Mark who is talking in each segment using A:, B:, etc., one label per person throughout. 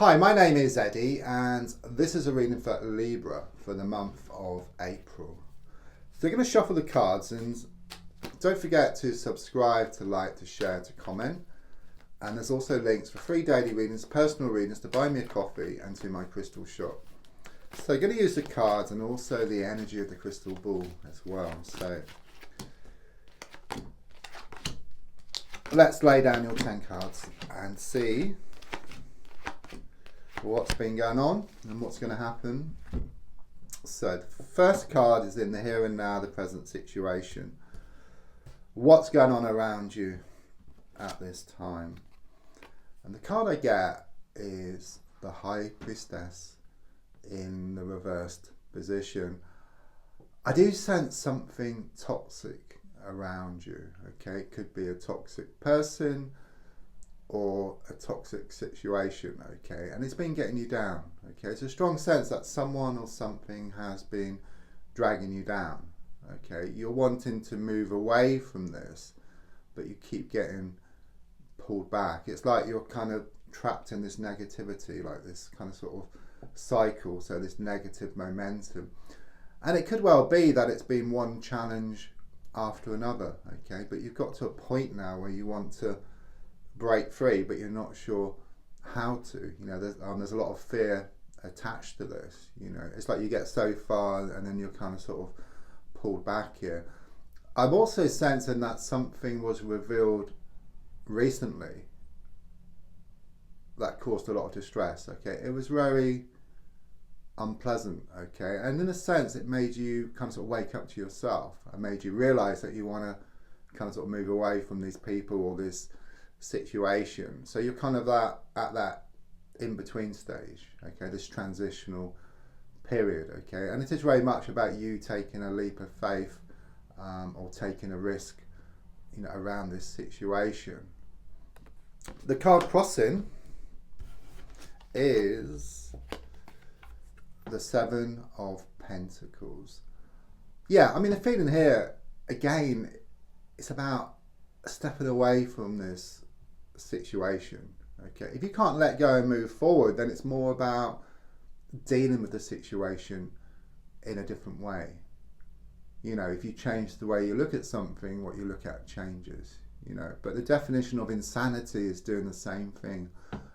A: Hi, my name is Eddie, and this is a reading for Libra for the month of April. So we're going to shuffle the cards, and don't forget to subscribe, to like, to share, to comment. And there's also links for free daily readings, personal readings, to buy me a coffee, and to my crystal shop. So I'm going to use the cards and also the energy of the crystal ball as well. So let's lay down your 10 cards and see what's been going on and what's going to happen. So the first card is in the here and now, the present situation. What's going on around you at this time? And the card I get is the High Priestess in the reversed position. I do sense something toxic around you. Okay, it could be a toxic person or a toxic situation, okay, and it's been getting you down, okay. It's a strong sense that someone or something has been dragging you down, okay. You're wanting to move away from this, but you keep getting pulled back. It's like you're kind of trapped in this negativity, like this kind of sort of cycle, so this negative momentum. And it could well be that it's been one challenge after another, okay, but you've got to a point now where you want to break free, but you're not sure how to. You know, there's a lot of fear attached to this. You know, it's like you get so far and then you're kind of sort of pulled back here. I'm also sensing that something was revealed recently that caused a lot of distress, okay. It was very unpleasant, okay, and in a sense it made you kind of sort of wake up to yourself and made you realize that you want to kind of sort of move away from these people or this situation. So you're kind of at that in-between stage, okay, this transitional period, okay, and it is very much about you taking a leap of faith or taking a risk, you know, around this situation. The card crossing is the Seven of Pentacles. Yeah, I mean, the feeling here again, it's about stepping away from this situation, okay. If you can't let go and move forward, then it's more about dealing with the situation in a different way. You know, if you change the way you look at something, what you look at changes, you know. But the definition of insanity is doing the same thing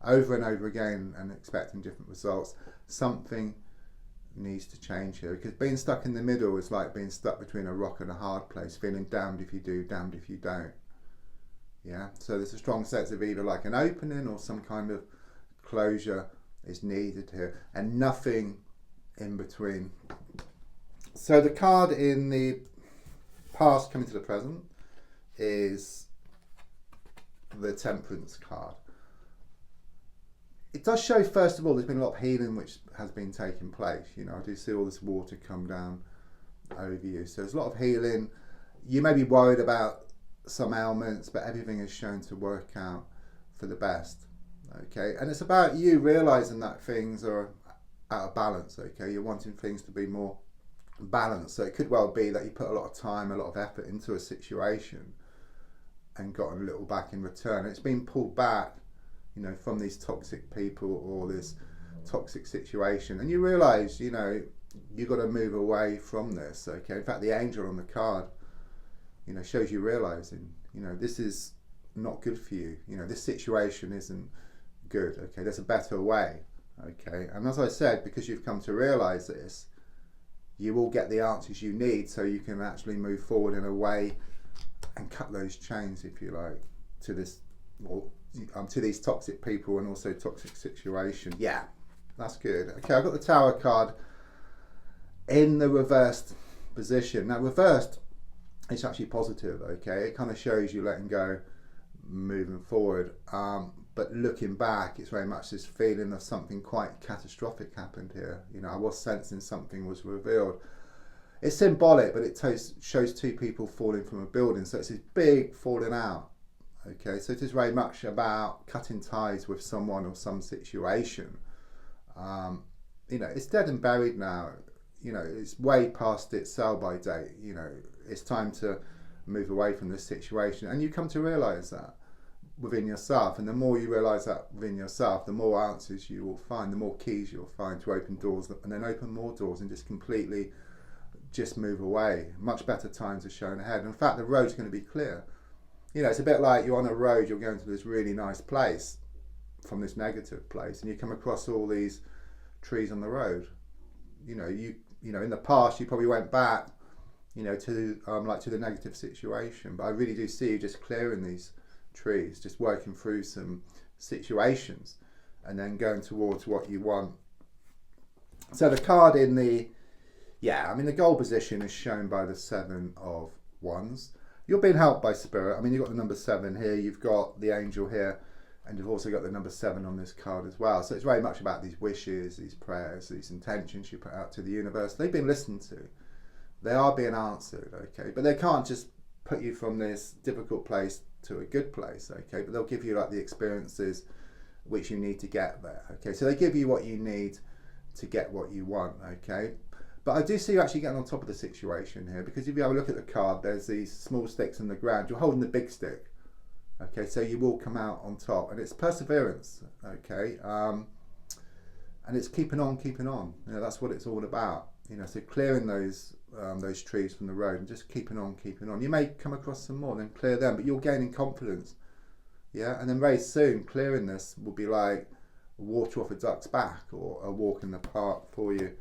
A: over and over again and expecting different results. Something needs to change here, because being stuck in the middle is like being stuck between a rock and a hard place, feeling damned if you do, damned if you don't. Yeah, so there's a strong sense of either like an opening or some kind of closure is needed here, and nothing in between. So the card in the past coming to the present is the Temperance card. It does show, first of all, there's been a lot of healing which has been taking place. You know, I do see all this water come down over you, so there's a lot of healing. You may be worried about some ailments, but everything is shown to work out for the best, okay. And it's about you realizing that things are out of balance, okay. You're wanting things to be more balanced, so it could well be that you put a lot of time, a lot of effort into a situation and gotten a little back in return. It's been pulled back, you know, from these toxic people or this toxic situation, and you realize, you know, you've got to move away from this, okay. In fact, the angel on the card, you know, shows you realizing, you know, this is not good for you. You know, this situation isn't good, okay. There's a better way, okay. And as I said, because you've come to realize this, you will get the answers you need so you can actually move forward in a way and cut those chains, if you like, to this, or to these toxic people and also toxic situation. Yeah, that's good. Okay, I've got the Tower card in the reversed position. Now, reversed, it's actually positive, okay. It kind of shows you letting go, moving forward. But looking back, it's very much this feeling of something quite catastrophic happened here. You know, I was sensing something was revealed. It's symbolic, but it shows two people falling from a building. So it's this big falling out, okay. So it is very much about cutting ties with someone or some situation. You know, it's dead and buried now. You know, it's way past its sell-by date. You know, it's time to move away from this situation, and you come to realize that. within yourself, and the more you realise that within yourself, the more answers you will find, the more keys you'll find to open doors, and then open more doors and just completely just move away. Much better times are shown ahead. In fact, the road's going to be clear. You know, it's a bit like you're on a road, you're going to this really nice place from this negative place, and you come across all these trees on the road. You know, in the past you probably went back, you know, to like to the negative situation, but I really do see you just clearing these trees, just working through some situations and then going towards what you want. So the card in the goal position is shown by the 7 of Wands. You're being helped by Spirit. I mean, you've got the number 7 here, you've got the angel here, and you've also got the number 7 on this card as well. So it's very much about these wishes, these prayers, these intentions you put out to the universe. They've been listened to. They are being answered, okay? But they can't just put you from this difficult place to a good place, okay? But they'll give you like the experiences which you need to get there, okay? So they give you what you need to get what you want, okay? But I do see you actually getting on top of the situation here, because if you have a look at the card, there's these small sticks in the ground. You're holding the big stick, okay? So you will come out on top, and it's perseverance, okay? And it's keeping on. You know, that's what it's all about. You know, so clearing those trees from the road and just keeping on. You may come across some more, then clear them, but you're gaining confidence. Yeah, and then very soon, clearing this will be like water off a duck's back or a walk in the park for you.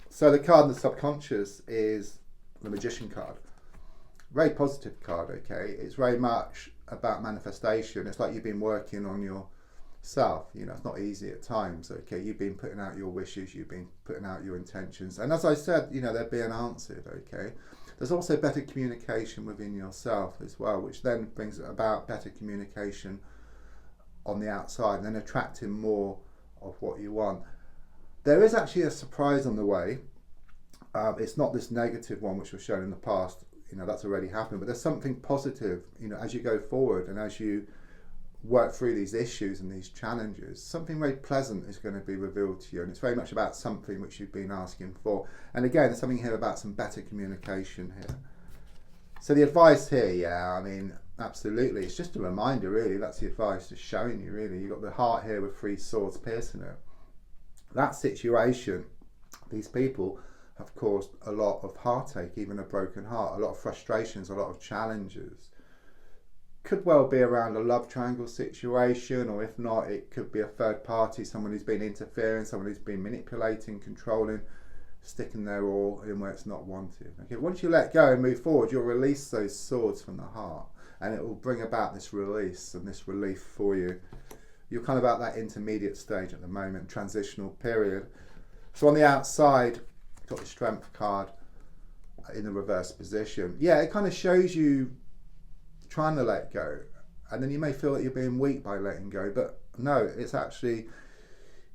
A: So the card in the subconscious is the Magician card. Very positive card, okay? It's very much about manifestation. It's like you've been working on yourself. You know, it's not easy at times, okay? You've been putting out your wishes, you've been putting out your intentions. And as I said, you know, they're being answered, okay? There's also better communication within yourself as well, which then brings about better communication on the outside and then attracting more of what you want. There is actually a surprise on the way. It's not this negative one which was shown in the past. You know, that's already happened, but there's something positive, you know, as you go forward and as you work through these issues and these challenges, something very pleasant is going to be revealed to you, and it's very much about something which you've been asking for. And again, there's something here about some better communication here. So the advice here, yeah, I mean, absolutely, it's just a reminder, really. That's the advice, just showing you, really. You've got the heart here with 3 swords piercing it. That situation, these people have caused a lot of heartache, even a broken heart, a lot of frustrations, a lot of challenges. Could well be around a love triangle situation, or if not, it could be a third party, someone who's been interfering, someone who's been manipulating, controlling, sticking their all in where it's not wanted. Okay, once you let go and move forward, you'll release those swords from the heart, and it will bring about this release and this relief for you. You're kind of at that intermediate stage at the moment, transitional period. So on the outside, you've got the Strength card in the reverse position. Yeah, it kind of shows you trying to let go, and then you may feel that you're being weak by letting go, but no, it's actually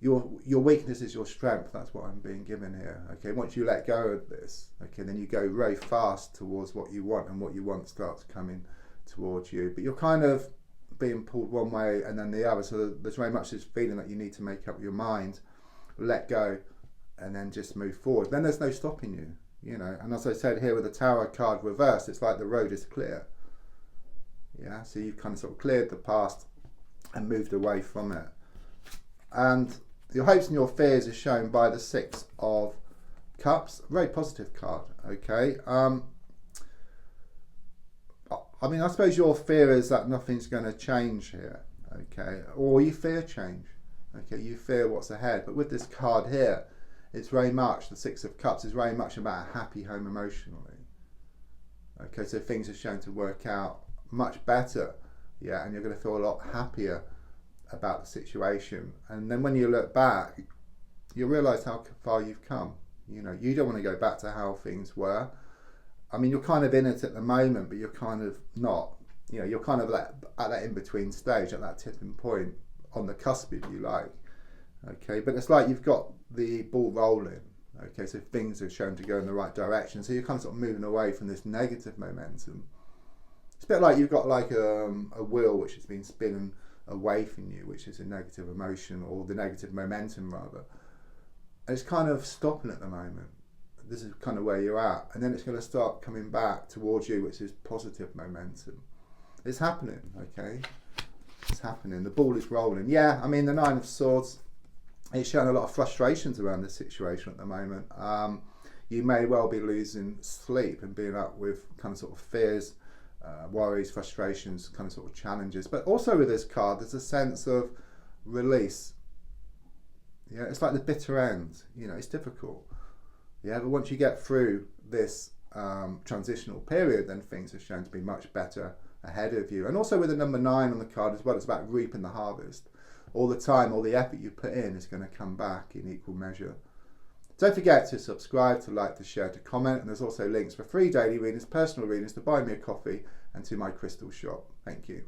A: your weakness is your strength. That's what I'm being given here. Okay, once you let go of this, okay, then you go very fast towards what you want, and what you want starts coming towards you. But you're kind of being pulled one way and then the other, so there's very much this feeling that you need to make up your mind, let go, and then just move forward. Then there's no stopping you, you know. And as I said here with the Tower card reversed, it's like the road is clear. Yeah, so you've kind of sort of cleared the past and moved away from it. And your hopes and your fears are shown by the 6 of Cups. Very positive card, okay. I mean, I suppose your fear is that nothing's going to change here, okay, or you fear change, okay, you fear what's ahead. But with this card here, it's very much, the 6 of Cups is very much about a happy home emotionally, okay, so things are shown to work out much better, yeah, and you're going to feel a lot happier about the situation. And then when you look back, you realise how far you've come. You know, you don't want to go back to how things were. I mean, you're kind of in it at the moment, but you're kind of not. You know, you're kind of at that in-between stage, at that tipping point, on the cusp, if you like. Okay, but it's like you've got the ball rolling. Okay, so things are shown to go in the right direction. So you're kind of sort of moving away from this negative momentum. It's a bit like you've got like a wheel which has been spinning away from you, which is a negative emotion, or the negative momentum rather. And it's kind of stopping at the moment. This is kind of where you're at, and then it's going to start coming back towards you, which is positive momentum. It's happening, okay? It's happening. The ball is rolling. Yeah, I mean, the Nine of Swords, it's showing a lot of frustrations around this situation at the moment. You may well be losing sleep and being up with kind of sort of fears, worries, frustrations, kind of sort of challenges. But also with this card, there's a sense of release. Yeah, it's like the bitter end. You know, it's difficult. Yeah, but once you get through this transitional period, then things are shown to be much better ahead of you. And also with the number 9 on the card as well, it's about reaping the harvest. All the time, all the effort you put in is going to come back in equal measure. Don't forget to subscribe, to like, to share, to comment, and there's also links for free daily readings, personal readings, to buy me a coffee, and to my crystal shop. Thank you.